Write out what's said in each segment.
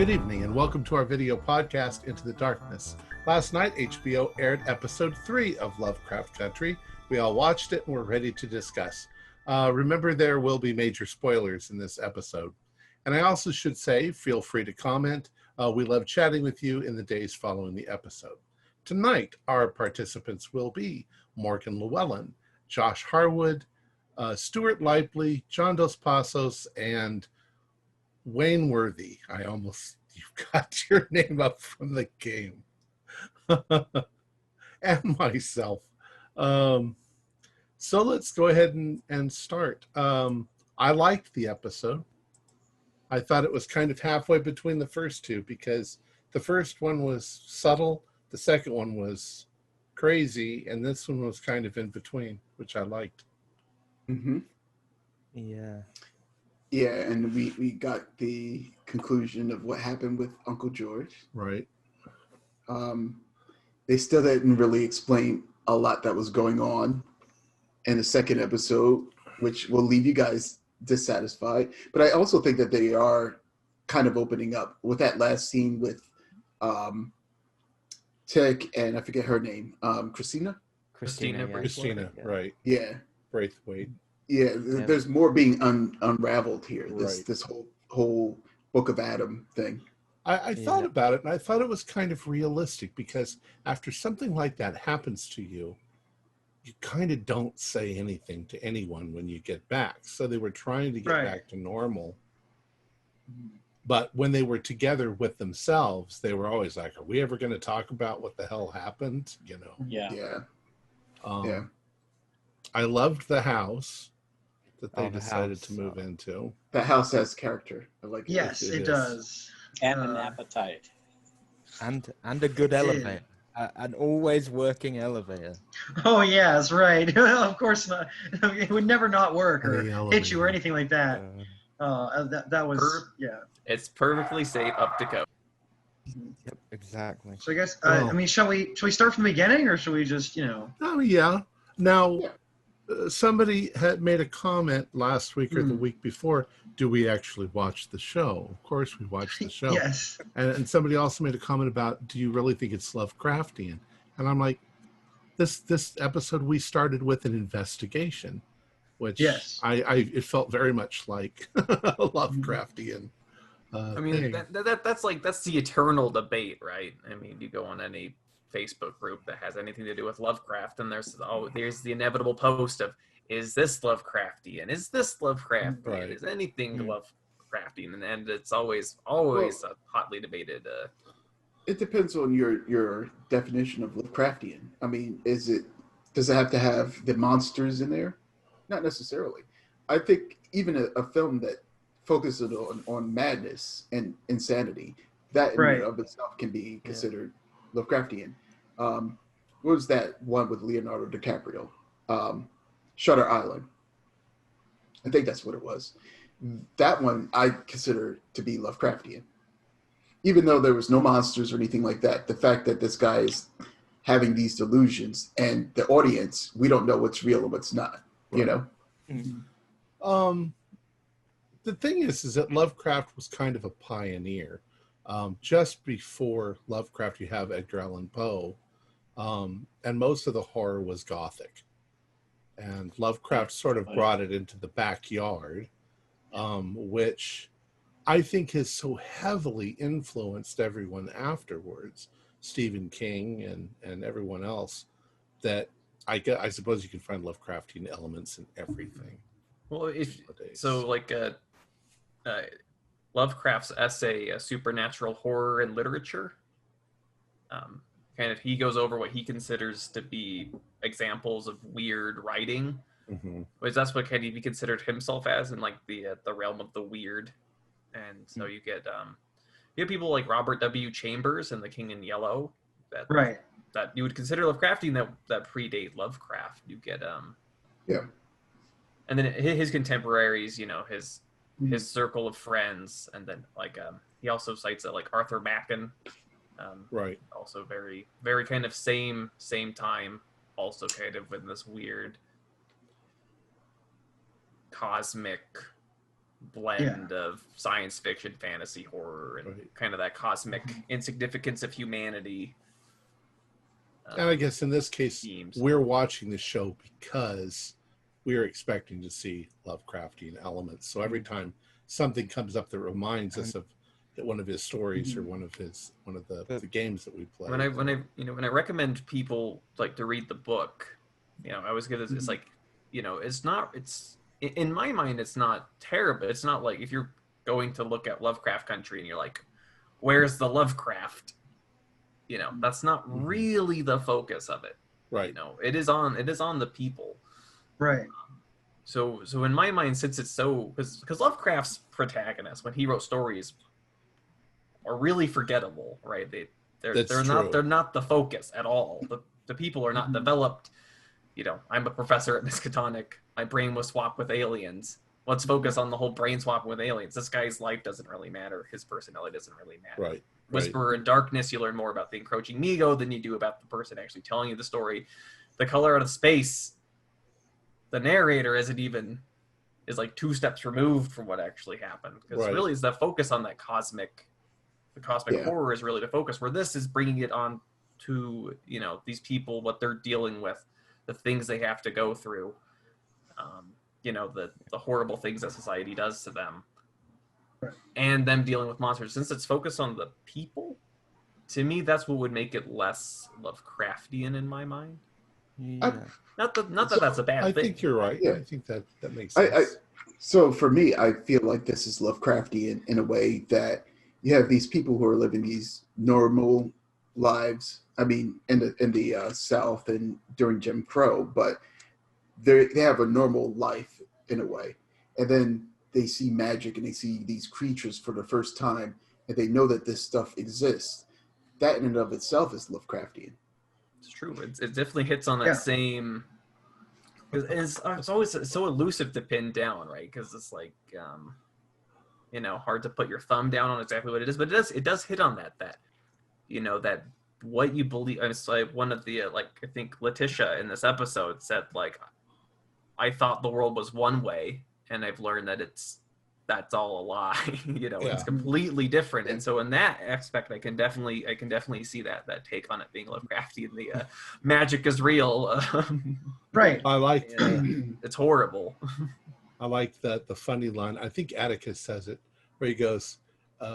Good evening and welcome to our video podcast, Into the Darkness. Last night, HBO aired episode 3 of Lovecraft Country. We all watched it and we're ready to discuss. Remember, there will be major spoilers in this episode. And I also should say, feel free to comment. We love chatting with you in the days following the episode. Tonight, our participants will be Morgan Llewellyn, Josh Harwood, Stuart Lively, John Dos Passos, and Wayne Worthy. You got your name up from the game. And myself. So let's go ahead and start. I liked the episode. I thought it was kind of halfway between the first two because the first one was subtle, the second one was crazy, and this one was kind of in between, which I liked. Mm-hmm. Yeah, and we got the conclusion of what happened with Uncle George. Right. They still didn't really explain a lot that was going on in the second episode, which will leave you guys dissatisfied. But I also think that they are kind of opening up with that last scene with Tick and I forget her name, Christina, right? Yeah, Braithwaite. Yeah, there's more being unraveled here. Right. This whole Book of Adam thing. I thought about it, and I thought it was kind of realistic because after something like that happens to you, you kind of don't say anything to anyone when you get back. So they were trying to get back to normal. But when they were together with themselves, they were always like, are we ever going to talk about what the hell happened? You know? Yeah. I loved the house that they decided to move into. The house has character. I like it. Yes, it does. And an appetite. And a good elevator. An always working elevator. Oh, yeah, that's right. Of course not. It would never not work or hit you or anything like that. That was, It's perfectly safe up to code. Yep, exactly. So I guess, I mean, shall we start from the beginning or should we just, Oh, yeah. Now, somebody had made a comment last week or the week before, do we actually watch the show? Of course we watch the show. Yes. And somebody also made a comment about, do you really think it's Lovecraftian? And I'm like, this episode we started with an investigation, which it felt very much like Lovecraftian. I mean, that's the eternal debate, right? I mean, you go on any Facebook group that has anything to do with Lovecraft, and there's the inevitable post of, is this Lovecraftian? Is this Lovecraftian? Right. Is anything Lovecraftian? And it's always a hotly debated. It depends on your definition of Lovecraftian. I mean, does it have to have the monsters in there? Not necessarily. I think even a film that focuses on madness and insanity, that in and of itself can be considered Lovecraftian. What was that one with Leonardo DiCaprio? Shutter Island. I think that's what it was. That one I consider to be Lovecraftian. Even though there was no monsters or anything like that, the fact that this guy is having these delusions and the audience, we don't know what's real and what's not, you know? Mm-hmm. The thing is that Lovecraft was kind of a pioneer. Just before Lovecraft, you have Edgar Allan Poe, and most of the horror was Gothic. And Lovecraft sort of brought it into the backyard, which I think has so heavily influenced everyone afterwards, Stephen King and everyone else, that I suppose you can find Lovecraftian elements in everything. Well, Lovecraft's essay, Supernatural Horror and Literature, kind of he goes over what he considers to be examples of weird writing. Mm-hmm. Because that's what kind of he considered himself as in like the realm of the weird. And so you get people like Robert W. Chambers and The King in Yellow that you would consider Lovecraftian that predate Lovecraft. You get and then his contemporaries, his circle of friends, and then he also cites like Arthur Machen, also very very kind of same time, also kind of in this weird cosmic blend of science fiction, fantasy, horror, and kind of that cosmic insignificance of humanity. And I guess in this case, themes. we're watching the show because we're expecting to see Lovecraftian elements. So every time something comes up that reminds us of one of his stories or one of the games that we play. When I recommend people like to read the book, I always give this. It's like, it's in my mind, it's not terrible. It's not like if you're going to look at Lovecraft Country and you're like, where's the Lovecraft? That's not really the focus of it. Right. It is on the people. Right. So in my mind, since it's so, because Lovecraft's protagonists, when he wrote stories, are really forgettable, right? They're not the focus at all. The people are not developed. I'm a professor at Miskatonic. My brain was swapped with aliens. Let's focus on the whole brain swap with aliens. This guy's life doesn't really matter. His personality doesn't really matter. Right. Whisperer in Darkness, you learn more about the encroaching ego than you do about the person actually telling you the story. The Color Out of Space, the narrator is like 2 steps removed from what actually happened. Because really is the focus on that cosmic horror is really the focus, where this is bringing it on to, these people, what they're dealing with, the things they have to go through, the horrible things that society does to them. And them dealing with monsters. Since it's focused on the people, to me, that's what would make it less Lovecraftian in my mind. Yeah. Not that that's a bad thing. I think you're right. Yeah. I think that makes sense. So for me, I feel like this is Lovecraftian in a way that you have these people who are living these normal lives. I mean, in the South and during Jim Crow, but they have a normal life in a way, and then they see magic and they see these creatures for the first time, and they know that this stuff exists. That in and of itself is Lovecraftian. It's true. It definitely hits on that same. It's always so elusive to pin down, right? Because it's like, hard to put your thumb down on exactly what it is, but it does hit on that that what you believe. It's like one of the I think Letitia in this episode said, like, I thought the world was one way, and I've learned that that's all a lie. It's completely different. And so in that aspect, I can definitely see that take on it being Lovecraftian. The magic is real. Right. I like it's horrible. I like that the funny line. I think Atticus says it, where he goes,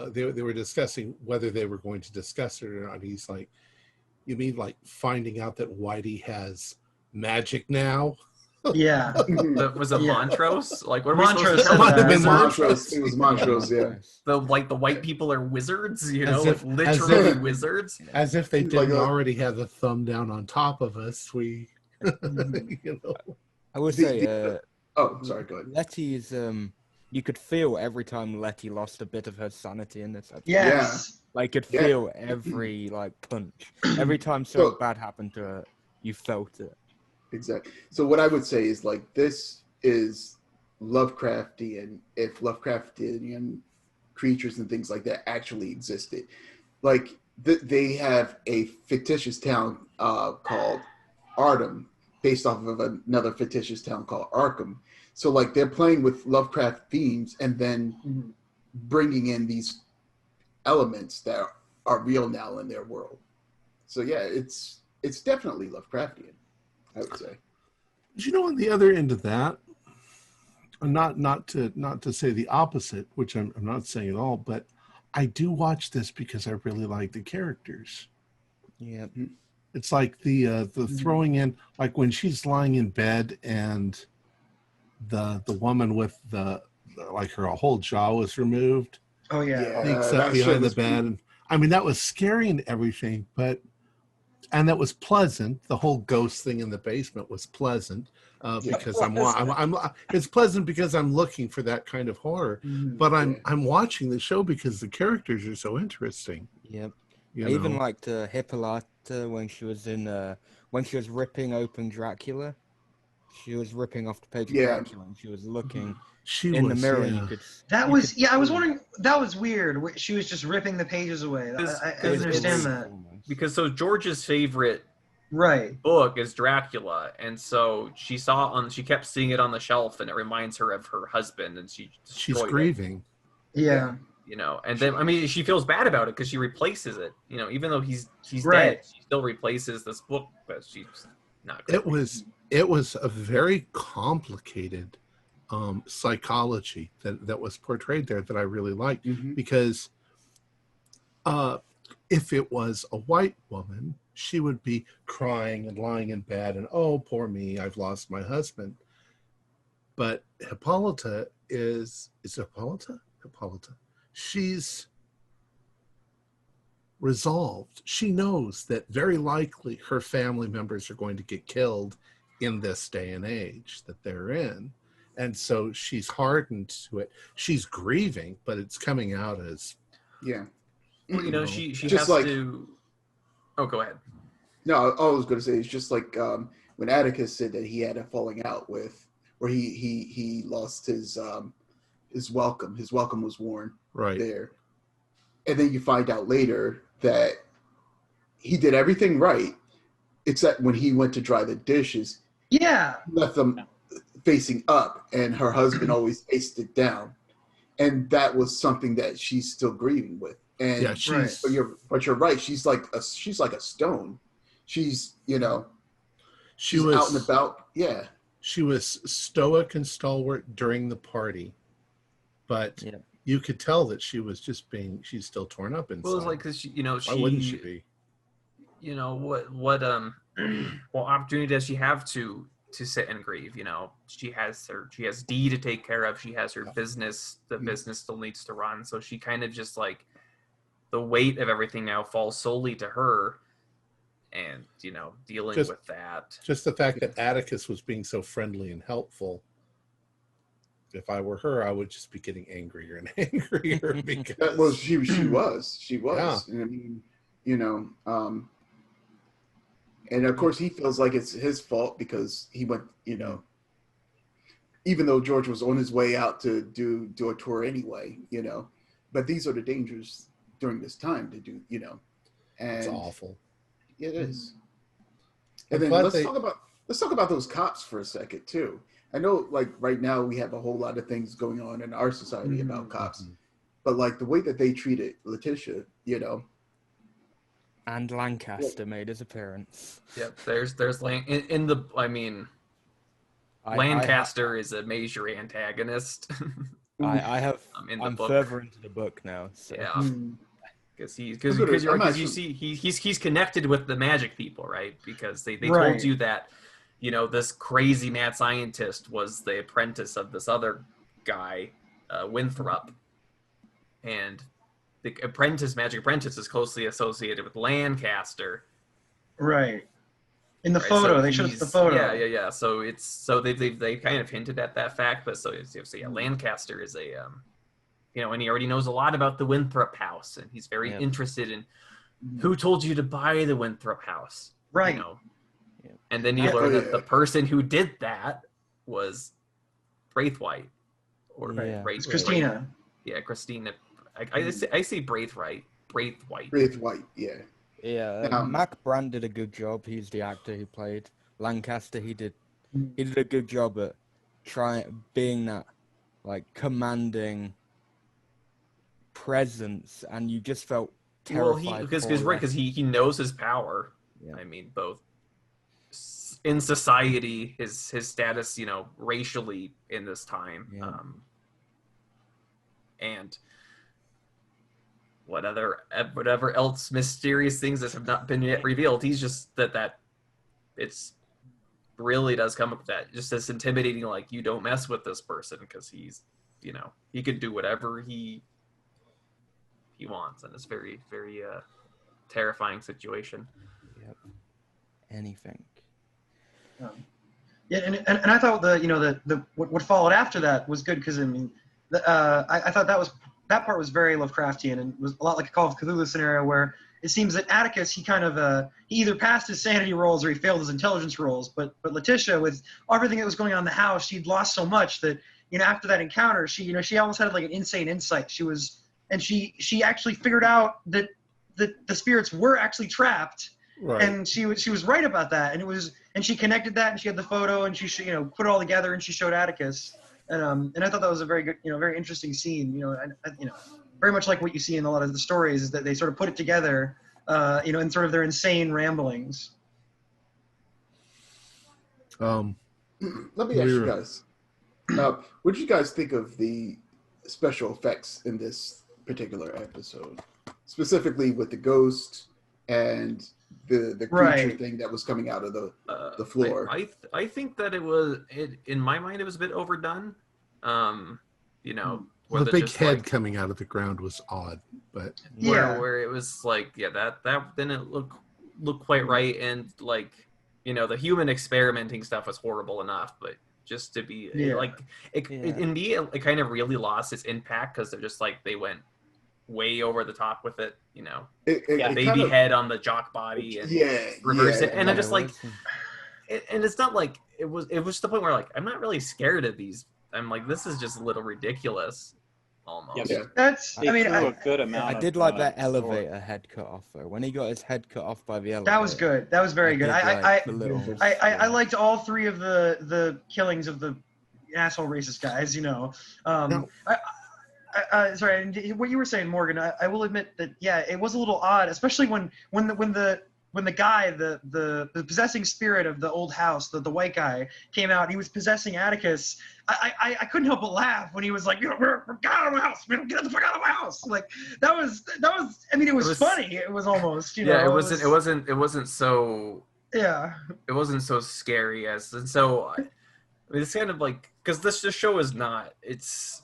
they were discussing whether they were going to discuss it or not. He's like, you mean like finding out that Whitey has magic now? Yeah. Was it Montrose? Like, what are Montrose we supposed to It was Montrose. It was Montrose, yeah. The white people are wizards, literally wizards. As if they didn't already have the thumb down on top of us. We, I would say. Oh, sorry. Go ahead. Letty's. You could feel every time Letty lost a bit of her sanity in this episode. Yes. Like, you could feel every punch. Every time something bad happened to her, you felt it. Exactly. So what I would say is, like, this is Lovecraftian if Lovecraftian creatures and things like that actually existed. Like, they have a fictitious town called Arkham, based off of another fictitious town called Arkham. So, like, they're playing with Lovecraft themes and then bringing in these elements that are real now in their world. So, yeah, it's definitely Lovecraftian, I would say. On the other end of that, not to say the opposite, which I'm not saying at all, but I do watch this because I really like the characters. Yeah. It's like the throwing in, like when she's lying in bed and the woman with the her whole jaw was removed. Oh yeah. Sneaks up behind the bed, and I mean that was scary and everything, and that was pleasant. The whole ghost thing in the basement was pleasant because it's pleasant because I'm looking for that kind of horror. But I'm watching the show because the characters are so interesting. Yep. I even liked Hippolyta when she was ripping open Dracula. She was ripping off the page of Dracula and she was looking in the mirror. And you could, I was wondering, that was weird. She was just ripping the pages away. I didn't understand that. Because so George's favorite book is Dracula, and so she kept seeing it on the shelf, and it reminds her of her husband, and she's grieving. Yeah. And then, I mean, she feels bad about it because she replaces it. Even though he's dead, she still replaces this book, but she's not. It was a very complicated psychology that was portrayed there that I really liked, because if it was a white woman, she would be crying and lying in bed and, oh, poor me, I've lost my husband. But Hippolyta is Hippolyta? She's resolved. She knows that very likely her family members are going to get killed in this day and age that they're in. And so she's hardened to it. She's grieving, but it's coming out as... Yeah. Well, she has to... Oh, go ahead. No, all I was going to say is just like when Atticus said that he had a falling out with, where he lost his welcome. His welcome was worn there. And then you find out later that he did everything right, except when he went to dry the dishes. Yeah. He left them facing up, and her husband always faced it down. And that was something that she's still grieving with. And but you're right. She's like a stone. She's she's out and about. Yeah. She was stoic and stalwart during the party, but you could tell that she was she's still torn up inside. Well, it's like, cause why wouldn't she be? What opportunity does she have to sit and grieve? She has Dee to take care of. She has her business. The business still needs to run. So she kind of just like, the weight of everything now falls solely to her, and dealing with that. Just the fact that Atticus was being so friendly and helpful. If I were her, I would just be getting angrier and angrier because she was. Yeah. And I mean, and of course he feels like it's his fault because he went, even though George was on his way out to do a tour anyway, but these are the dangers during this time to do, and it's awful. It is. And then let's talk about those cops for a second too. I know, like, right now we have a whole lot of things going on in our society about cops, but like the way that they treated Letitia, and Lancaster made his appearance. Yep, there's Lancaster is a major antagonist. I'm further into the book now. So. Yeah, because you see he's connected with the magic people, right? Because they told you that this crazy mad scientist was the apprentice of this other guy, Winthrop, and the magic apprentice is closely associated with Lancaster. Right. In the photo, they showed us the photo. Yeah. So they kind of hinted at that fact, but Lancaster is a and he already knows a lot about the Winthrop house, and he's very interested in who told you to buy the Winthrop house, right? And then you learn that the person who did that was Braithwaite, or Christina. Yeah, Christina. I say Braithwaite. Braithwaite, yeah. Yeah, Mac Brand did a good job. He's the actor who played Lancaster. He did a good job at being that like commanding presence, and you just felt terrified. Because he knows his power. Yeah. I mean, both in society, his status, racially in this time, and whatever else mysterious things that have not been yet revealed. He's just that it's really does come up with that, just as intimidating, like, you don't mess with this person because he's, he could do whatever he wants, and it's very, very terrifying situation. Yep. Anything. Yeah, and I thought what followed after that was good, because I mean, I thought that part was very Lovecraftian, and was a lot like a Call of Cthulhu scenario where it seems that Atticus, he kind of he either passed his sanity rolls or he failed his intelligence rolls. But Letitia, with everything that was going on in the house, she'd lost so much that after that encounter, she almost had like an insane insight. She actually figured out that the spirits were actually trapped, Right. And she was right about that, and she connected that, and she had the photo, and she put it all together, and she showed Atticus, and I thought that was a very good, very interesting scene, very much like what you see in a lot of the stories, is that they sort of put it together, in sort of their insane ramblings. Let me ask you guys, what did you guys think of the special effects in this particular episode, specifically with the ghost and the creature thing that was coming out of the floor? I think that in my mind it was a bit overdone. Where the big head coming out of the ground was odd, but where it was like, that didn't look quite right, and like, the human experimenting stuff was horrible enough, but just to be in me, it kind of really lost its impact because they're just like, they went way over the top with it, baby head on the jock body and reverse it, and I'm just like, and it's not like it was to the point where like I'm not really scared of these. I'm like, this is just a little ridiculous, almost. Yeah. That's a good amount. I did like that elevator head cut off though. When he got his head cut off by the elevator, that was good. That was very good. I liked all three of the killings of the asshole racist guys. Sorry, what you were saying, Morgan, I will admit that, it was a little odd, especially when the guy, the possessing spirit of the old house, the white guy, came out. He was possessing Atticus. I couldn't help but laugh when he was like, we're get out of my house. Get the fuck out of my house. Like, that was, I mean, it was funny. It was almost, it wasn't so, it wasn't so scary and so, I mean, it's kind of like, because this show is not, it's,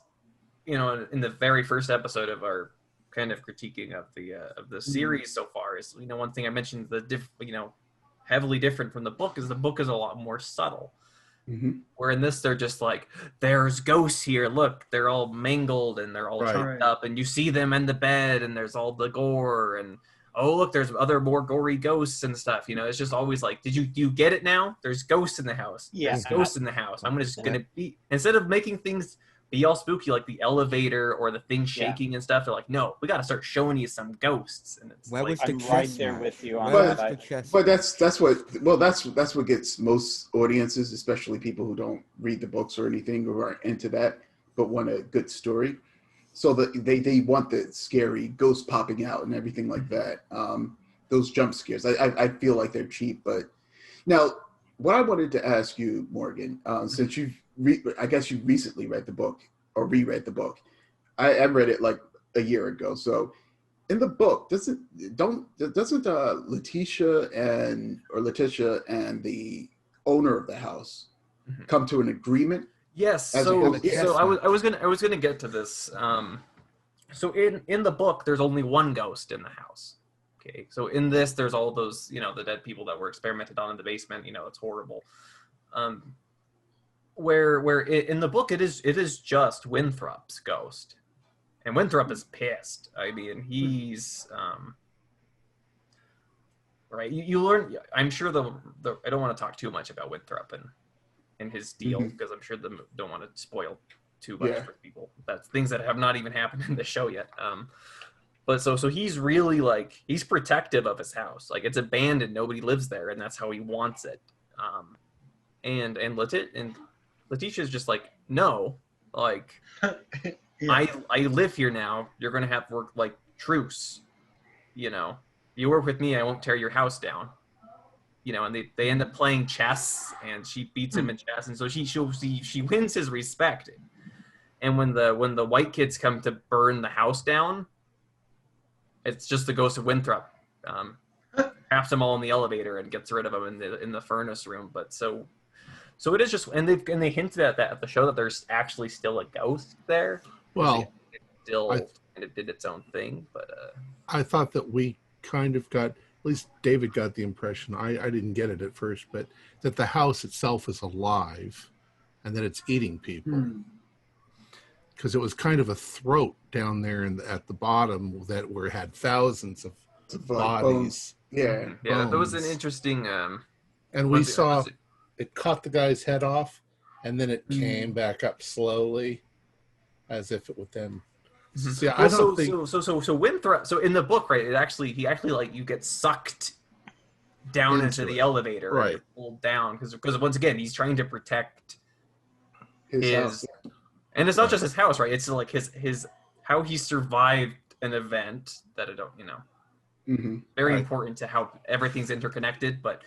in the very first episode of our kind of critiquing of the series so far is, one thing I mentioned, heavily different from the book is a lot more subtle. Mm-hmm. Where in this, they're just like, there's ghosts here. Look, they're all mangled and they're all chopped up, and you see them in the bed, and there's all the gore, and oh look, there's other more gory ghosts and stuff. It's just always like, do you get it now? There's ghosts in the house. There's ghosts in the house. I'm just gonna be, instead of making things be all spooky like the elevator or the thing shaking and stuff, they're like, no, we got to start showing you some ghosts. And it's I'm right there with you on that. But that's what gets most audiences, especially people who don't read the books or anything or aren't into that, but want a good story. So that they want the scary ghost popping out and everything like that. Those jump scares, I feel like they're cheap. But now, what I wanted to ask you, Morgan, since I guess you recently read the book or reread the book. I read it like a year ago. So in the book, doesn't Letitia and the owner of the house come to an agreement? Yes. So I was gonna get to this. So in the book, there's only one ghost in the house. Okay. So in this, there's all those, the dead people that were experimented on in the basement. It's horrible. Where in the book it is just Winthrop's ghost, and Winthrop is pissed. I mean, he's right. You learn. I'm sure I don't want to talk too much about Winthrop and his deal because I'm sure they don't want to spoil too much for people. That's things that have not even happened in the show yet. But so he's really like, he's protective of his house. Like, it's abandoned, nobody lives there, and that's how he wants it. And Letitia's just like, no, like, I live here now. You're gonna have to work like truce. You work with me, I won't tear your house down. And they end up playing chess, and she beats him in chess, and so she wins his respect. And when the white kids come to burn the house down, it's just the ghost of Winthrop. Traps them all in the elevator and gets rid of them in the furnace room. But so it is just, and they hinted at that at the show that there's actually still a ghost there. Well, it still kind of did its own thing, but I thought that we kind of got, at least David got the impression, I didn't get it at first, but that the house itself is alive and that it's eating people. Because it was kind of a throat down there at the bottom that had thousands of bodies. Yeah, that was an interesting. And we saw it caught the guy's head off, and then it came back up slowly, as if it would then. See, I don't think. So Winthrop. So in the book, right? He actually like, you get sucked down into the elevator, right? Pulled down because once again he's trying to protect his house. And it's not just his house, right? It's like his how he survived an event that I don't, very important to how everything's interconnected, but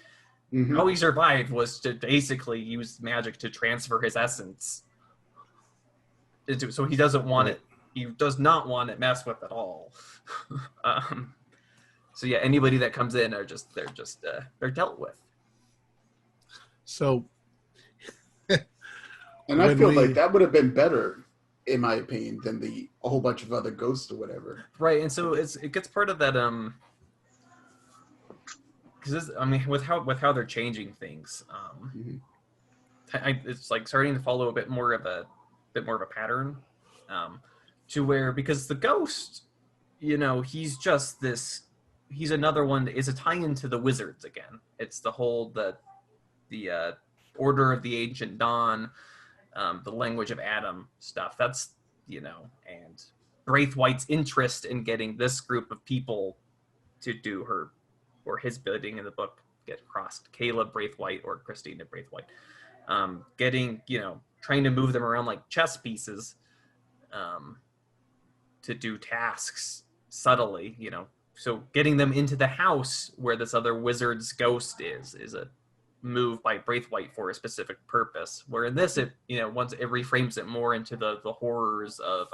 how he survived was to basically use magic to transfer his essence into, so he doesn't want it. He does not want it messed with at all. So yeah, anybody that comes in they're dealt with. So, and I feel like that would have been better, in my opinion, than a whole bunch of other ghosts or whatever. Right, and so it gets part of that because with how they're changing things, it's like starting to follow a bit more of a pattern, to where, because the ghost, he's just this. He's another one that is a tie-in to the wizards again. It's the whole the Order of the Ancient Dawn, the language of Adam stuff. That's and Braithwaite's interest in getting this group of people to do her or his bidding in the book get crossed. Caleb Braithwaite or Christina Braithwaite, getting trying to move them around like chess pieces, to do tasks subtly, So getting them into the house where this other wizard's ghost is a move by Braithwaite for a specific purpose. Where in this, it once it reframes it more into the horrors of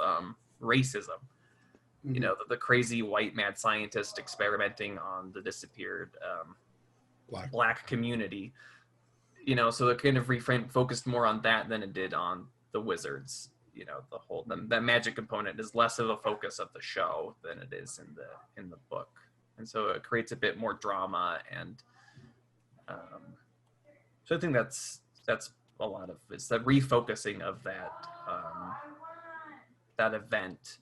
racism. The crazy white mad scientist experimenting on the disappeared black community. So it kind of focused more on that than it did on the wizards. The whole that magic component is less of a focus of the show than it is in the book, and so it creates a bit more drama, and so I think that's a lot of it's the refocusing of that event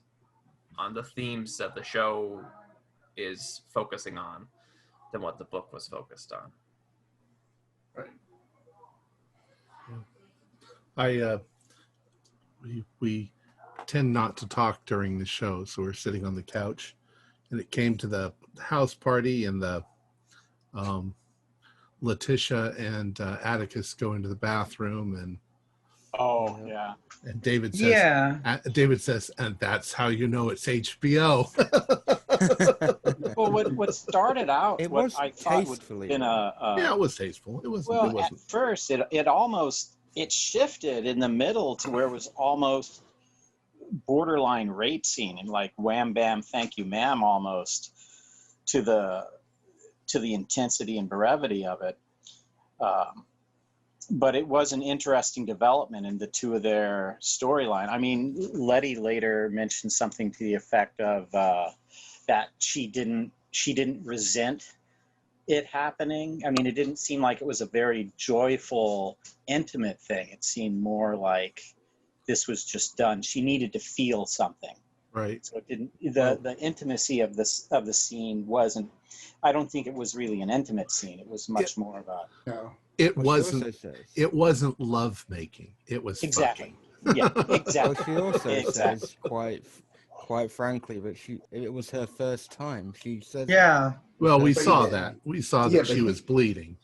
on the themes that the show is focusing on than what the book was focused on. Right. We tend not to talk during the show, so we're sitting on the couch, and it came to the house party, and the Letitia and Atticus go into the bathroom, and and David says, and that's how you know it's HBO. Well, what started out, it what was I thought tastefully. would have been Yeah, it was tasteful. It wasn't. Well, it wasn't. at first, it almost shifted in the middle to where it was almost borderline rape scene, and like wham bam thank you ma'am almost to the intensity and brevity of it. But it was an interesting development in the two of their storyline. I mean, Letty later mentioned something to the effect of that she didn't resent it happening. I mean, it didn't seem like it was a very joyful, intimate thing. It seemed more like this was just done. She needed to feel something. Right. So it didn't. The intimacy of the scene wasn't. I don't think it was really an intimate scene. It was much more of a. No. It wasn't. It wasn't love making. It was exactly. Fucking. Yeah. Exactly. Well, she also says quite frankly, but it was her first time. She said. Yeah. Well, we saw that. We saw that she was bleeding.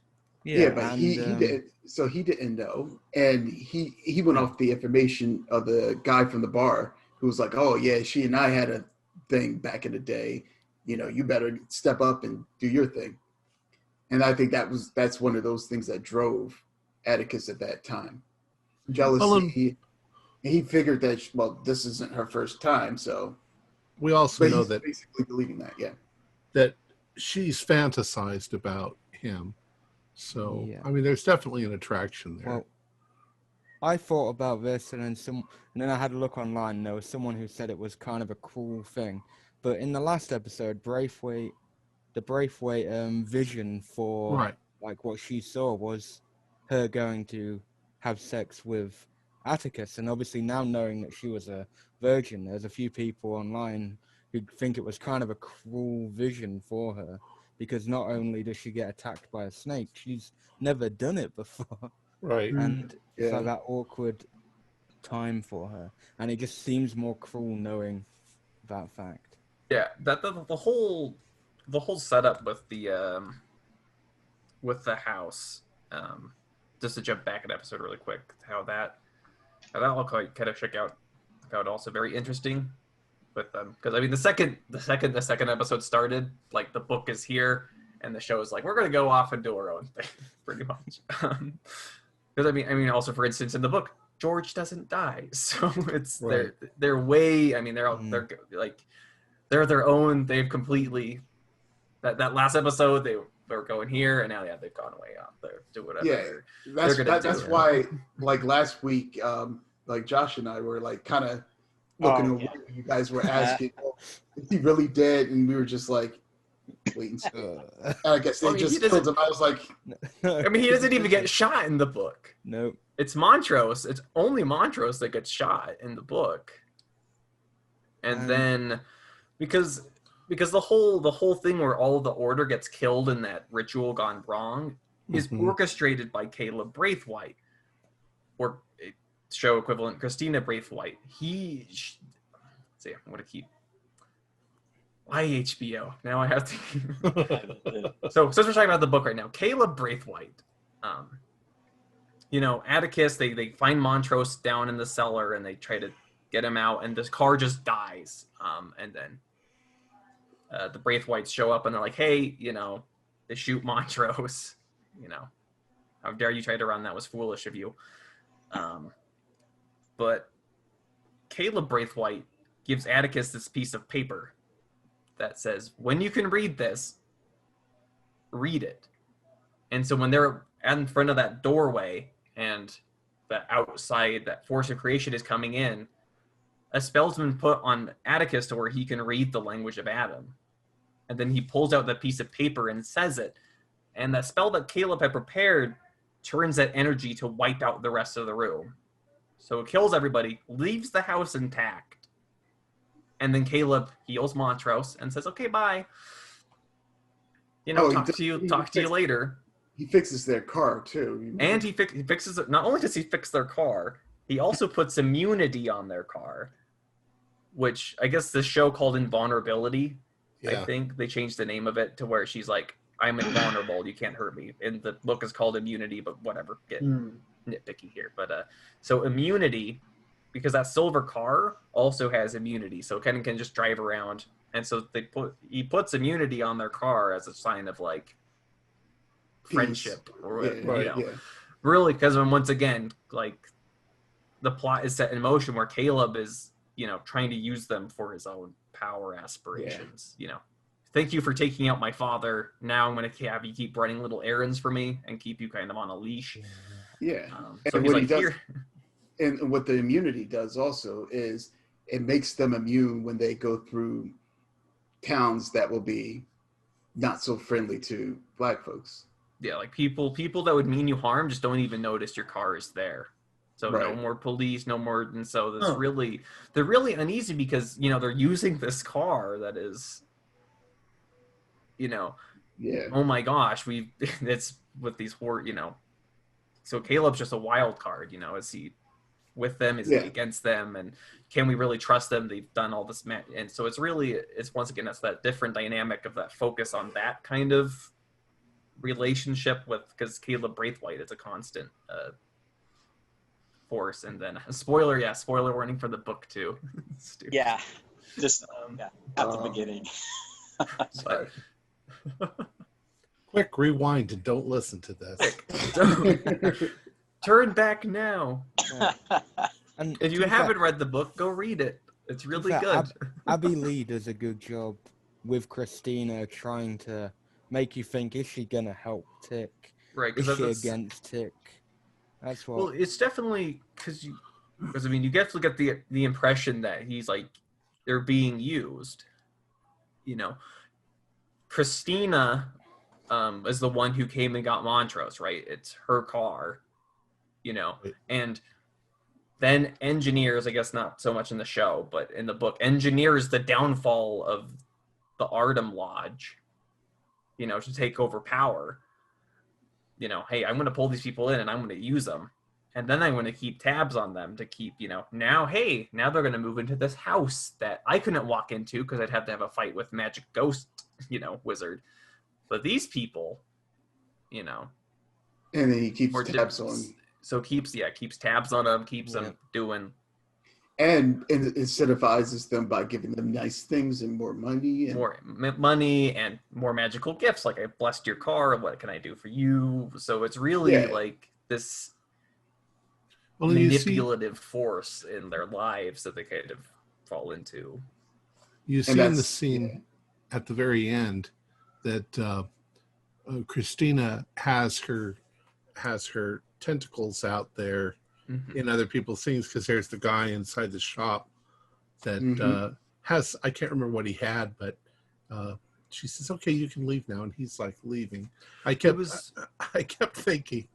Yeah, but he did. So he didn't know, and he went off the information of the guy from the bar who was like, "Oh yeah, she and I had a thing back in the day. You better step up and do your thing." And I think that's one of those things that drove Atticus at that time. Jealousy. He figured that this isn't her first time, so. We also know that basically believing that, yeah. That she's fantasized about him. So, yeah. I mean, there's definitely an attraction there. Well, I thought about this, and then I had a look online, and there was someone who said it was kind of a cruel thing. But in the last episode, the Braithwaite vision for like what she saw was her going to have sex with Atticus. And obviously now knowing that she was a virgin, there's a few people online who think it was kind of a cruel vision for her, because not only does she get attacked by a snake, she's never done it before. Right. And it's like that awkward time for her. And it just seems more cruel knowing that fact. Yeah, that the whole setup with the with the house, just to jump back an episode really quick, how that all kind of shook out. I found also very interesting with them, because I mean the second episode started, like the book is here and the show is like, we're gonna go off and do our own thing, pretty much. Because I mean also, for instance, in the book, George doesn't die, so it's Right. they're way, I mean they're like they're their own. They've completely that last episode they were going here, and now they've gone away off there, do whatever. Yeah, that's why, like last week, like Josh and I were like kind of looking at what you guys were asking, is he really dead? And we were just like, wait and see. And I guess they just killed him. I was like, I mean, he doesn't even get shot in the book. Nope. It's Montrose. It's only Montrose that gets shot in the book. And then because the whole thing where all the Order gets killed in that ritual gone wrong is orchestrated by Caleb Braithwaite, or show equivalent Christina Braithwaite. I'm gonna keep. Why HBO? Now I have to. So since we're talking about the book right now, Caleb Braithwaite. Atticus. They find Montrose down in the cellar and they try to get him out, and this car just dies. And then the Braithwaites show up and they're like, hey, they shoot Montrose. How dare you try to run? That was foolish of you. But Caleb Braithwaite gives Atticus this piece of paper that says, when you can read this, read it. And so when they're in front of that doorway and the outside, that force of creation is coming in, a spell's been put on Atticus to where he can read the language of Adam. And then he pulls out that piece of paper and says it. And that spell that Caleb had prepared turns that energy to wipe out the rest of the room. So it kills everybody, leaves the house intact. And then Caleb heals Montrose and says, okay, bye. Talk to you later. He fixes their car too. And he fixes it. Not only does he fix their car, he also puts immunity on their car, which I guess this show called Invulnerability. Yeah. I think they changed the name of it to where she's like, I'm invulnerable, you can't hurt me. And the book is called Immunity, but whatever, get nitpicky here. But so immunity, because that silver car also has immunity, so Ken can just drive around. And so he puts immunity on their car as a sign of like friendship, or really, because once again, like the plot is set in motion where Caleb is trying to use them for his own power aspirations. Thank you for taking out my father. Now I'm going to have you keep running little errands for me and keep you kind of on a leash. Yeah. So and he's what like, he does, here. and what the immunity does also is it makes them immune when they go through towns that will be not so friendly to Black folks. Yeah, like people that would mean you harm just don't even notice your car is there. So no more police, no more. And so they're really uneasy because, they're using this car that is, oh my gosh, it's with these so Caleb's just a wild card, is he with them? Is he against them? And can we really trust them? They've done all this. And so it's once again, it's that different dynamic of that focus on that kind of relationship because Caleb Braithwaite is a constant force. And then spoiler warning for the book too. Yeah, just at the beginning. But, quick rewind and don't listen to this. Turn back now. And if you haven't read the book, go read it. It's really good. Abby Lee does a good job with Christina trying to make you think, is she going to help Tick? Right. Is she against Tick? That's what. Well, it's definitely because you get to get the impression that he's like, they're being used. Christina is the one who came and got Montrose, right? It's her car, and then engineers, I guess not so much in the show, but in the book, engineers the downfall of the Artem Lodge, to take over power. Hey, I'm going to pull these people in and I'm going to use them. And then I'm going to keep tabs on them to keep, now they're going to move into this house that I couldn't walk into because I'd have to have a fight with magic ghost, wizard. But these people you know. And then he keeps tabs on. So keeps tabs on them, keeps them doing. And incentivizes them by giving them nice things and more money. And more money and more magical gifts. Like, I blessed your car. What can I do for you? So it's really like this manipulative force in their lives that they kind of fall into. You see in the scene at the very end that Christina has her tentacles out there in other people's things, because there's the guy inside the shop that has, I can't remember what he had, but she says, okay, you can leave now, and he's like leaving. I kept thinking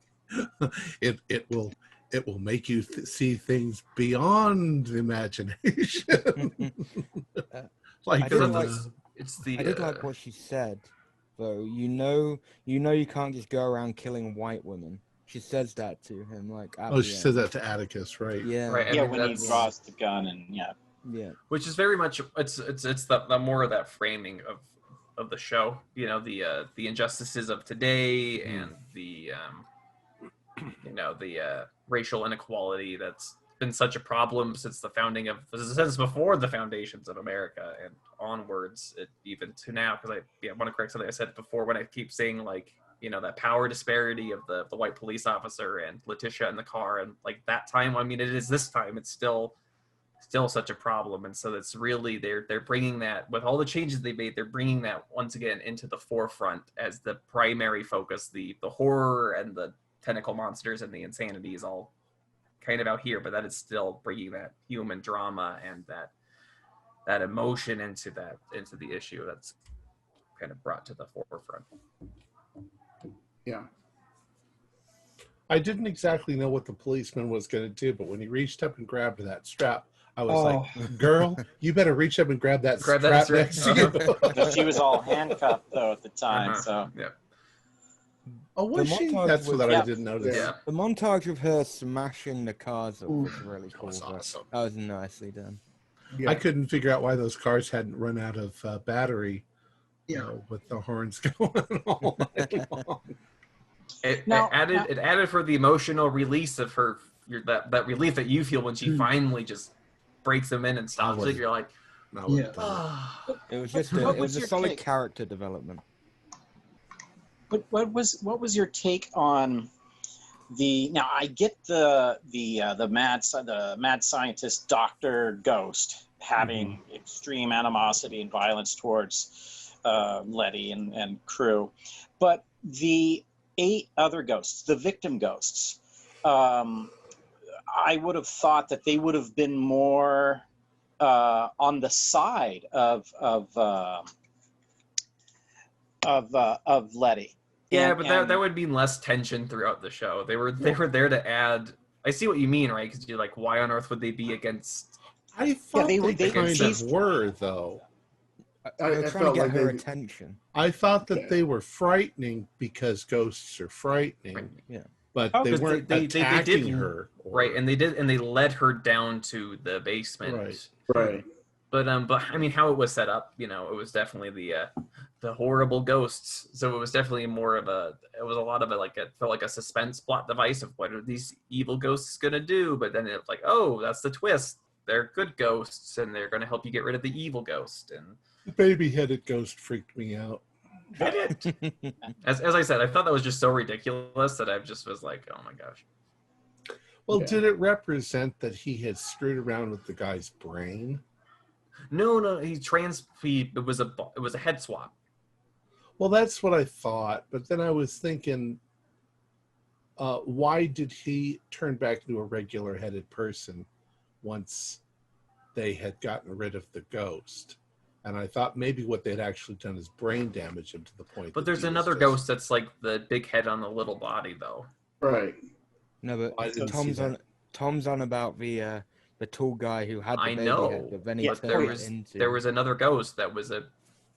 it will make you see things beyond imagination. I did like what she said, though. You know you can't just go around killing white women. She says that to him, like. She said that to Atticus, right? Yeah, right. Yeah, when he draws the gun, and yeah. Which is very much it's the more of that framing of the show. You know, the injustices of today and the racial inequality that's been such a problem since before the foundations of America and onwards, even to now. Because I want to correct something I said before when I keep saying, like, you know, that power disparity of the white police officer and Letitia in the car, and like that time. I mean, it is this time. It's still such a problem, and so it's really they're bringing that, with all the changes they made, they're bringing that once again into the forefront as the primary focus. The horror and the tentacle monsters and the insanity is all kind of out here, but that is still bringing that human drama and that emotion into the issue that's kind of brought to the forefront. Yeah. I didn't exactly know what the policeman was going to do, but when he reached up and grabbed that strap, I was like, girl, you better reach up and grab that strap next to you. She was all handcuffed, though, at the time. So yeah. Oh, was she? That's what I didn't notice. Yeah. The montage of her smashing the cars up was really cool. That was awesome. That was nicely done. Yeah. I couldn't figure out why those cars hadn't run out of battery, with the horns going all night long. It added for the emotional release of her, that relief that you feel when she finally just breaks them in and stops it. You're like, It was just a solid character development. But what was your take on the? Now I get the mad scientist Dr. Ghost having extreme animosity and violence towards Letty and crew, but the 8 other ghosts, the victim ghosts, I would have thought that they would have been more on the side of Letty. Yeah, but that would mean less tension throughout the show. They were there to add. I see what you mean, right? Because you're like, why on earth would they be against? I thought they kind of were, though. They were trying to get her attention. I thought that they were frightening because ghosts are frightening. Yeah. But they weren't attacking her. Right, and they led her down to the basement. Right. But I mean, how it was set up, you know, it was definitely the horrible ghosts. So it was definitely more of it was a lot of it felt like a suspense plot device of what are these evil ghosts gonna do. But then it's like, oh, that's the twist. They're good ghosts, and they're gonna help you get rid of the evil ghost. And the baby-headed ghost freaked me out. Did it? As I said, I thought that was just so ridiculous that I just was like, oh my gosh. Well, did it represent that he had screwed around with the guy's brain? No, it was a head swap. Well, that's what I thought, but then I was thinking, why did he turn back into a regular-headed person once they had gotten rid of the ghost? And I thought maybe what they'd actually done is brain damage him to the point. But there's another ghost that's like the big head on the little body, though. Right. No, but Tom's on about the tall guy who had the baby head, but then he there was another ghost that was a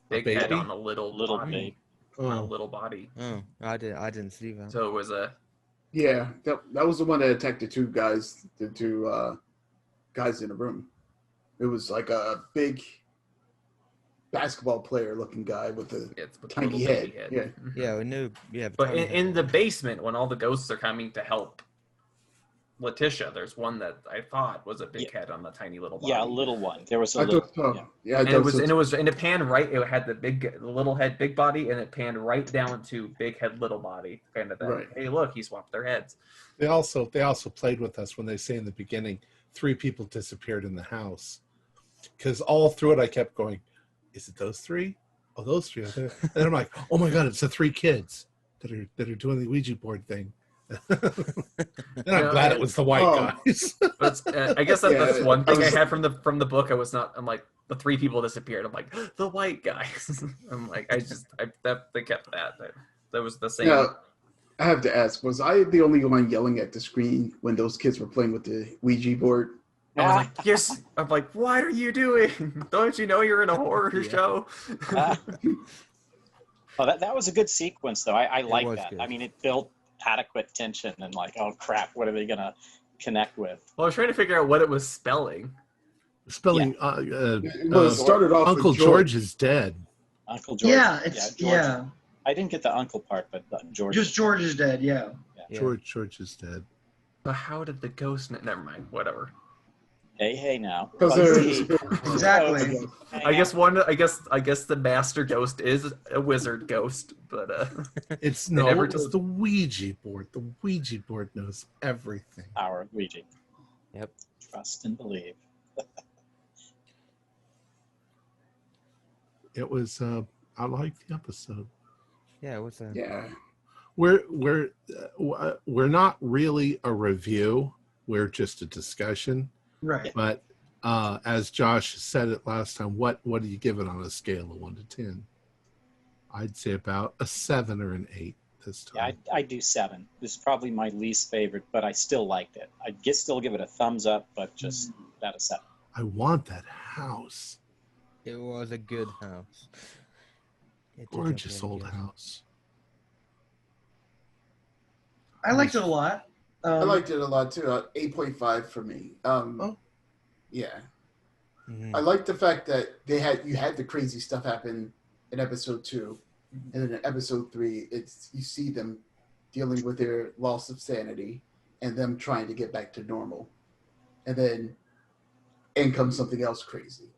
big head on a little body. On a little body. Oh, I didn't see that. So it was that was the one that attacked the two guys in the room. It was like a big basketball player looking guy with a It's with tiny little baby head. head. Yeah. Mhm. Yeah, we knew. Yeah, But tiny in head. the basement, when all the ghosts are coming to help Letitia, there's one that I thought was a big head on the tiny little body. Yeah, a little one. There was a I little. thought so. Yeah. Yeah, And it panned right. It had the little head, big body, and it panned right down to big head, little body. Kind of that. Right. Hey, look, he swapped their heads. They also played with us when they say in the beginning 3 people disappeared in the house, because all through it I kept going, is it those 3? Oh, those 3. And I'm like, oh my god, it's the 3 kids that are doing the Ouija board thing. And I'm glad it was the white guys. But I guess that's one thing I had from the book. I'm like, the 3 people disappeared. I'm like, the white guys. I'm like, they kept that. That was the same. Now, I have to ask, was I the only one yelling at the screen when those kids were playing with the Ouija board? I was like, yes. I'm like, what are you doing? Don't you know you're in a horror show? Oh, that was a good sequence, though. I like that. Good. I mean, it built adequate tension and like, oh crap, what are they gonna connect with? Well, I was trying to figure out what it was spelling. Spelling. It started off Uncle with George is dead. Uncle George. Yeah, it's George. I didn't get the uncle part, but George. Just George is dead. Yeah. George is dead. But how did the ghost? Never mind. Whatever. Hey now. Exactly. I guess the master ghost is a wizard ghost, but it's the Ouija board. The Ouija board knows everything. Our Ouija. Yep. Trust and believe. It was. I liked the episode. Yeah, it was. Yeah. We're not really a review. We're just a discussion. Right. But as Josh said it last time, what do you give it on a scale of 1 to 10? I'd say about a 7 or an 8 this time. Yeah, I do 7. This is probably my least favorite, but I still liked it. I'd still give it a thumbs up, but just about a 7. I want that house. It was a good house. Gorgeous old house. I liked it a lot. I liked it a lot too. 8.5 for me. Yeah. Mm-hmm. I like the fact that you had the crazy stuff happen in episode 2, and then in episode 3, you see them dealing with their loss of sanity and them trying to get back to normal, and then in comes something else crazy,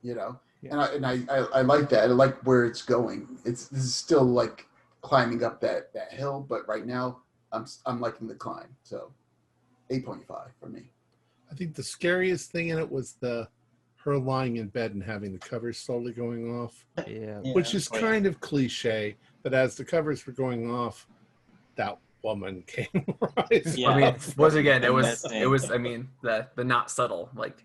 you know. Yeah. And I like that. I like where it's going. This is still like climbing up that hill, but right now I'm liking the climb. So 8.5 for me. I think the scariest thing in it was her lying in bed and having the covers slowly going off. Yeah. Which is kind of cliche, but as the covers were going off, that woman came right. Yeah. I mean, it was. I mean, the not subtle. Like,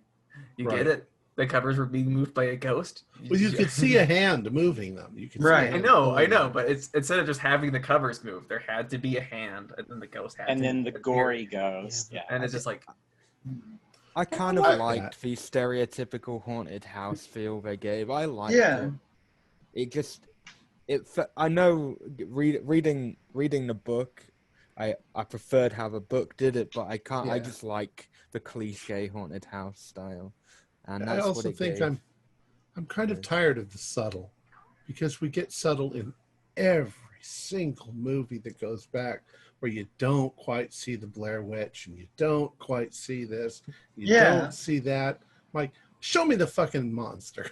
you get it. The covers were being moved by a ghost. Well, you could see a hand moving them. You could Right. See I know, but it's instead of just having the covers move, there had to be a hand, and then the ghost had. And to then the appear. gory ghost. Yeah. And it's just like. I kind of liked the stereotypical haunted house feel they gave. I liked it. I know reading the book, I preferred how the book did it, but I can't. I just like the cliche haunted house style, and that's I also what it think gave. I'm kind of tired of the subtle, because we get subtle in every single movie that goes back, where you don't quite see the Blair Witch and you don't quite see this, you don't see that. Like, show me the fucking monster.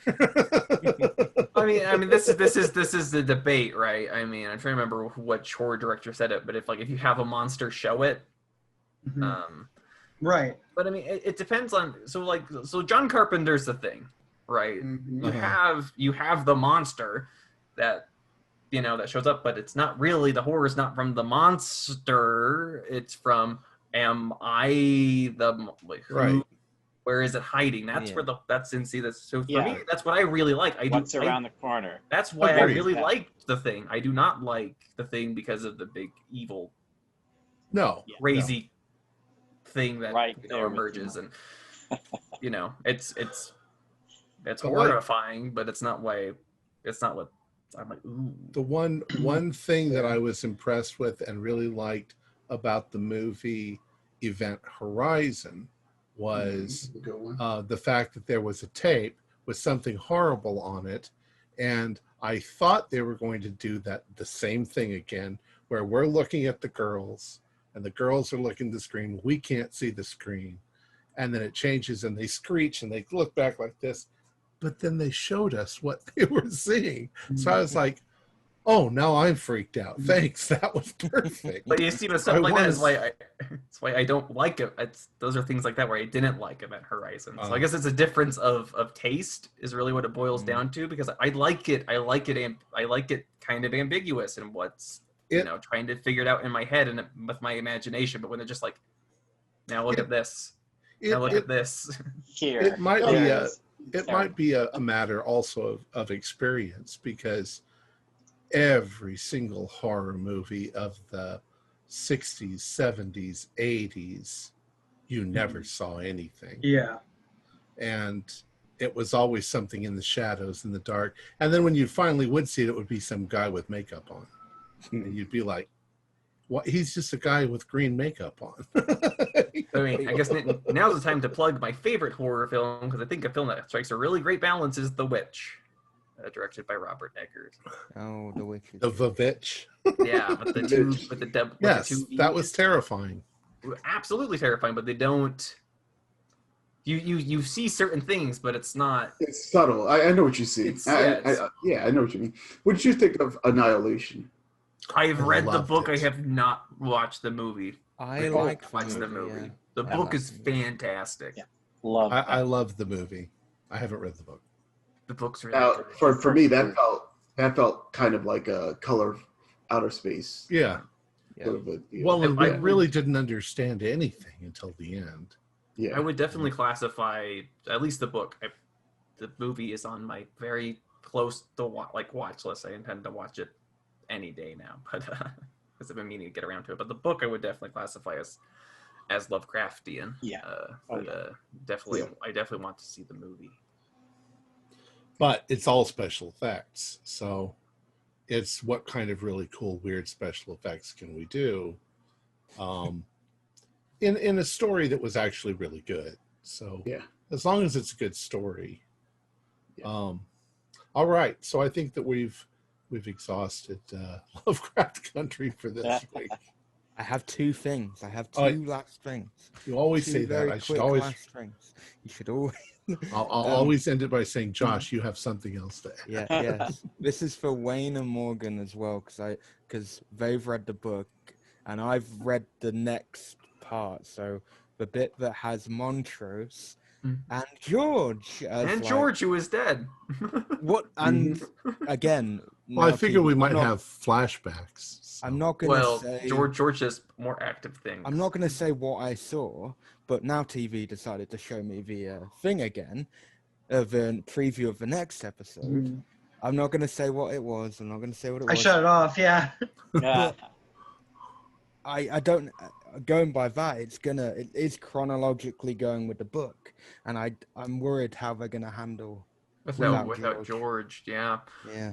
I mean, this is the debate, right? I mean, I'm trying to remember what horror director said it, but if you have a monster, show it. Mm-hmm. Right. But I mean, it depends on. So John Carpenter's the thing, right? Mm-hmm. You have the monster that that shows up, but it's not really, the horror is not from the monster. It's from, am I the right? Where is it hiding? That's where that's in. See, that's so for me. That's what I really like. What's around the corner? That's why I really liked The Thing. I do not like The Thing because of the big evil, crazy thing that emerges, and it's horrifying, but it's not why. It's not what I'm like. Ooh. The one thing that I was impressed with and really liked about the movie Event Horizon was the fact that there was a tape with something horrible on it. And I thought they were going to do the same thing again, where we're looking at the girls and the girls are looking at the screen. We can't see the screen. And then it changes and they screech and they look back like this. But then they showed us what they were seeing. So I was like, oh, now I'm freaked out. Thanks. That was perfect. But you see, with stuff like that is why I don't like it. Those are things like that where I didn't like Event Horizon. So I guess it's a difference of taste is really what it boils down to, because I like it kind of ambiguous and what's trying to figure it out in my head and with my imagination. But when they're just like, now look at this. Now look at this. Here. It might be a matter also of experience, because every single horror movie of the 60s, 70s, 80s, you never saw anything. Yeah. And it was always something in the shadows, in the dark. And then when you finally would see it, it would be some guy with makeup on. And you'd be like, what? He's just a guy with green makeup on. I mean, I guess now's the time to plug my favorite horror film, because I think a film that strikes a really great balance is The Witch. Directed by Robert Eggers. Oh, The Witch. The Vavitch. Yeah, but the two, with the devil. Yes, that was terrifying. Absolutely terrifying, but they don't. You see certain things, but it's not. It's subtle. I know what you see. I know what you mean. What did you think of Annihilation? I've read the book. I have not watched the movie. I like the movie. Yeah. The book is fantastic. Yeah. I love the movie. I haven't read the book. The book's really good. For me, that felt kind of like a Color of Outer Space. Yeah. Sort of I really didn't understand anything until the end. Yeah. I would definitely classify at least the book. The movie is on my very close to watch list. I intend to watch it any day now, but because I've been meaning to get around to it. But the book I would definitely classify as Lovecraftian. Yeah. Definitely, I definitely want to see the movie. But it's all special effects, so it's what kind of really cool, weird special effects can we do in a story that was actually really good. So yeah, as long as it's a good story. Yeah. All right, so I think that we've exhausted Lovecraft Country for this week. I have two things. I have two last things. You always say that. I should always. Last things. You should always. I'll always end it by saying, Josh, you have something else to add. Yes. This is for Wayne and Morgan as well, because they've read the book and I've read the next part. So the bit that has Montrose and George. George, who is dead. What? And again. Well, I figure we might have flashbacks. So. I'm not going to say... George has more active things. I'm not going to say what I saw, but Now TV decided to show me the thing again, of a preview of the next episode. I'm not going to say what it was. I'm not going to say what it was. I shut it off, yeah. I don't... Going by that, it is chronologically going with the book, and I'm worried how they're going to handle... Without George, yeah.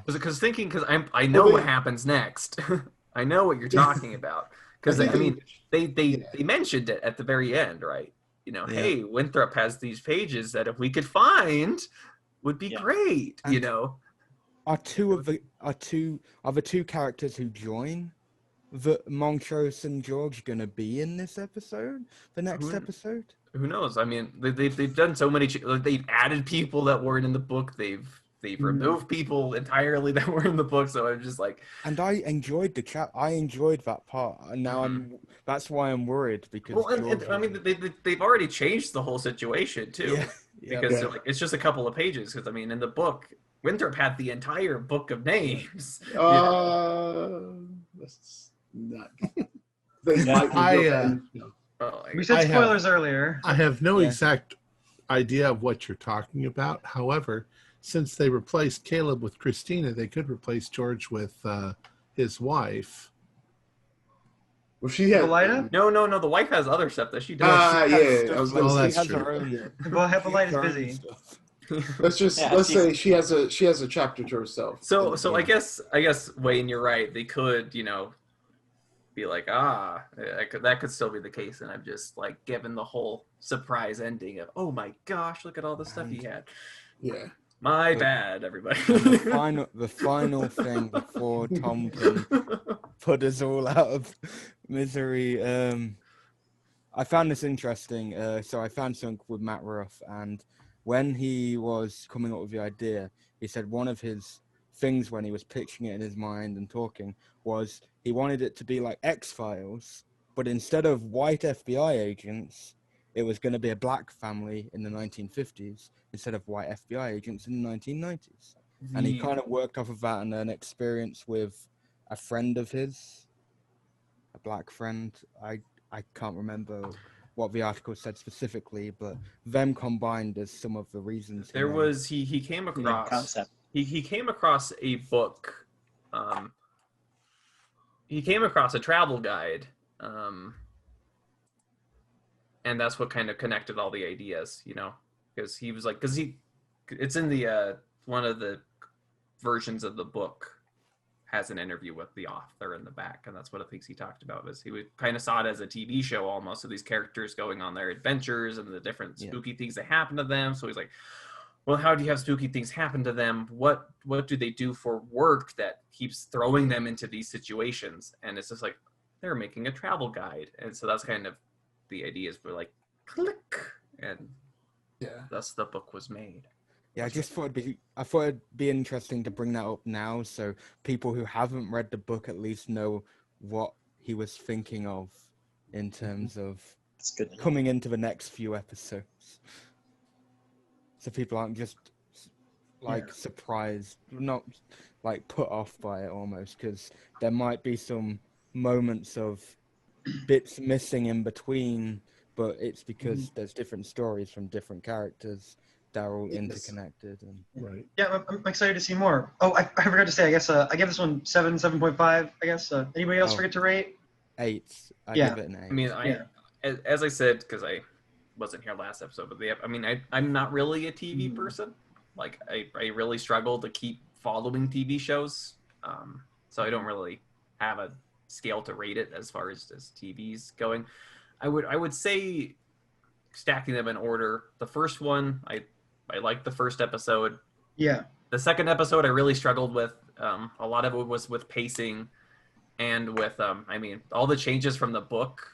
Because I know what happens next. I know what you're talking about. Because I mean, they mentioned it at the very end, right? Hey, Winthrop has these pages that if we could find, would be great. And are the two characters who join the Montrose and George going to be in this episode? The next episode? Who knows? I mean, they've done so many. They've added people that weren't in the book. They've removed people entirely that were in the book. So I'm just like. And I enjoyed the chat. I enjoyed that part, and now that's why I'm worried because. Well, I mean, they've already changed the whole situation too. Because it's just a couple of pages. Because I mean, in the book, Winthrop had the entire book of names. That's not. We said spoilers earlier. I have no exact idea of what you're talking about. However, since they replaced Caleb with Christina, they could replace George with his wife. Well, she had No. The wife has other stuff that she does. That's true. Well, Hippolyta's busy. Let's say she has a chapter to herself. So I guess Wayne, you're right. They could be like, that could still be the case, and I'm just given the whole surprise ending of, oh my gosh, look at all the stuff he had. Yeah, My bad, everybody. The final thing before Tom can put us all out of misery. I found this interesting. So I found something with Matt Ruff, and when he was coming up with the idea, he said one of his things when he was pitching it in his mind and talking was he wanted it to be like X-Files, but instead of white FBI agents, it was going to be a black family in the 1950s instead of white FBI agents in the 1990s. And he kind of worked off of that and an experience with a friend of his, a black friend. I can't remember what the article said specifically, but them combined as some of the reasons. There was he came across he came across a book. He came across a travel guide, and that's what kind of connected all the ideas, you know, because he was like, it's in the one of the versions of the book has an interview with the author in the back, and that's one of the things he talked about was he would kind of saw it as a TV show almost, of these characters going on their adventures and the different spooky things that happen to them. So he's like, well, how do you have spooky things happen to them? What do they do for work that keeps throwing them into these situations? And it's just like, they're making a travel guide. And so that's kind of the ideas were like, click. And that's the book was made. Yeah, I thought it'd be interesting to bring that up now, so people who haven't read the book at least know what he was thinking of in terms of coming into the next few episodes. So people aren't just like surprised, not like put off by it almost, because there might be some moments of bits missing in between, but it's because there's different stories from different characters. They're all interconnected. And Yeah, I'm excited to see more. Oh, I forgot to say, I guess I give this one 7.5, I guess. Anybody else forget to rate? 8. I give it an 8. I mean, as I said, because I wasn't here last episode, but I'm not really a TV person. Like, I really struggle to keep following TV shows. So I don't really have a scale to rate it as far as TV's going. I would say, stacking them in order, the first one, I liked the first episode. Yeah. The second episode I really struggled with. A lot of it was with pacing and with all the changes from the book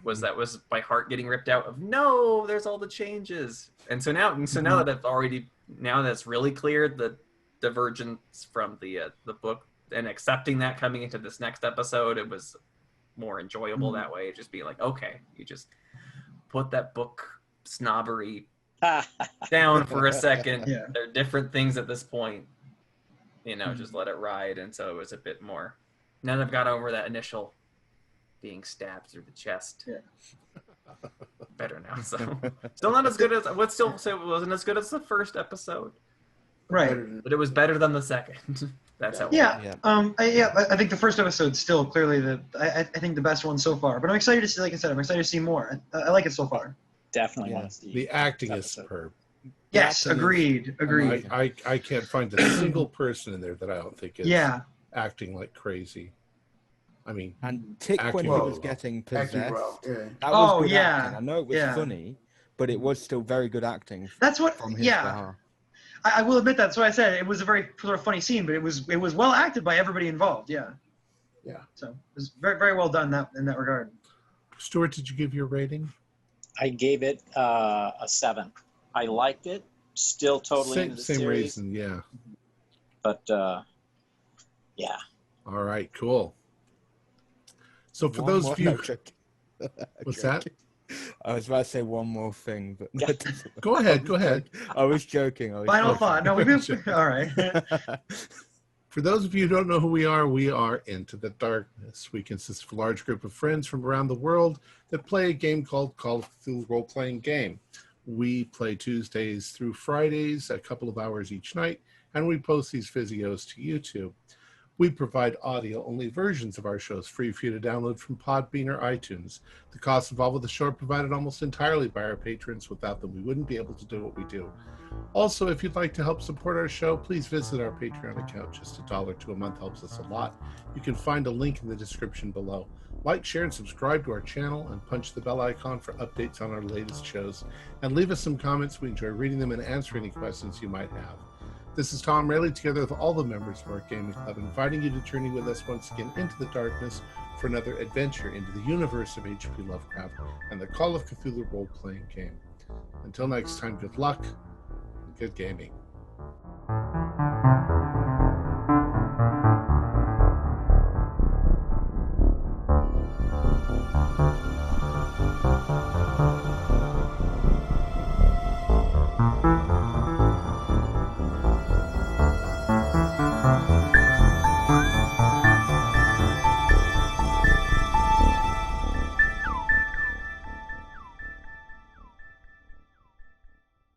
was my heart getting ripped out of, no, there's all the changes. And so now that it's really clear the divergence from the book, and accepting that coming into this next episode, it was more enjoyable that way. Just be like, okay, you just put that book snobbery down for a second. There are different things at this point, just let it ride. And so it was a bit more, now that I've got over that initial being stabbed through the chest, better now. So still not as good as, it wasn't as good as the first episode, right? But it was better than the second. That's how. I think the first episode's still clearly I think the best one so far. But I'm excited to see, like I said, I'm excited to see more. I like it so far. Definitely want to see. The acting is superb. Yes, agreed. I can't find a single person in there that I don't think is acting like crazy. I mean, and Tick when he was getting possessed, that was good acting. I know it was funny, but it was still very good acting. That's what. From his behalf. I will admit that. That's what I said. It was a very sort of funny scene, but it was well acted by everybody involved. Yeah. So it was very, very well done in that regard. Stuart, did you give your rating? I gave it a 7. I liked it. Still totally into the same series. reason, yeah. But All right, cool. So for those of you, what's that? I was about to say one more thing, but Go ahead. I was joking. Final thought. No, all right. For those of you who don't know who we are Into the Darkness. We consist of a large group of friends from around the world that play a game called Call of Cthulhu role-playing game. We play Tuesdays through Fridays, a couple of hours each night, and we post these videos to YouTube. We provide audio-only versions of our shows free for you to download from Podbean or iTunes. The costs involved with the show are provided almost entirely by our patrons. Without them, we wouldn't be able to do what we do. Also, if you'd like to help support our show, please visit our Patreon account. Just $1 to a month helps us a lot. You can find a link in the description below. Like, share, and subscribe to our channel, and punch the bell icon for updates on our latest shows. And leave us some comments. We enjoy reading them and answering any questions you might have. This is Tom Rayleigh, together with all the members of our gaming club, inviting you to journey with us once again into the darkness for another adventure into the universe of H.P. Lovecraft and the Call of Cthulhu role-playing game. Until next time, good luck and good gaming.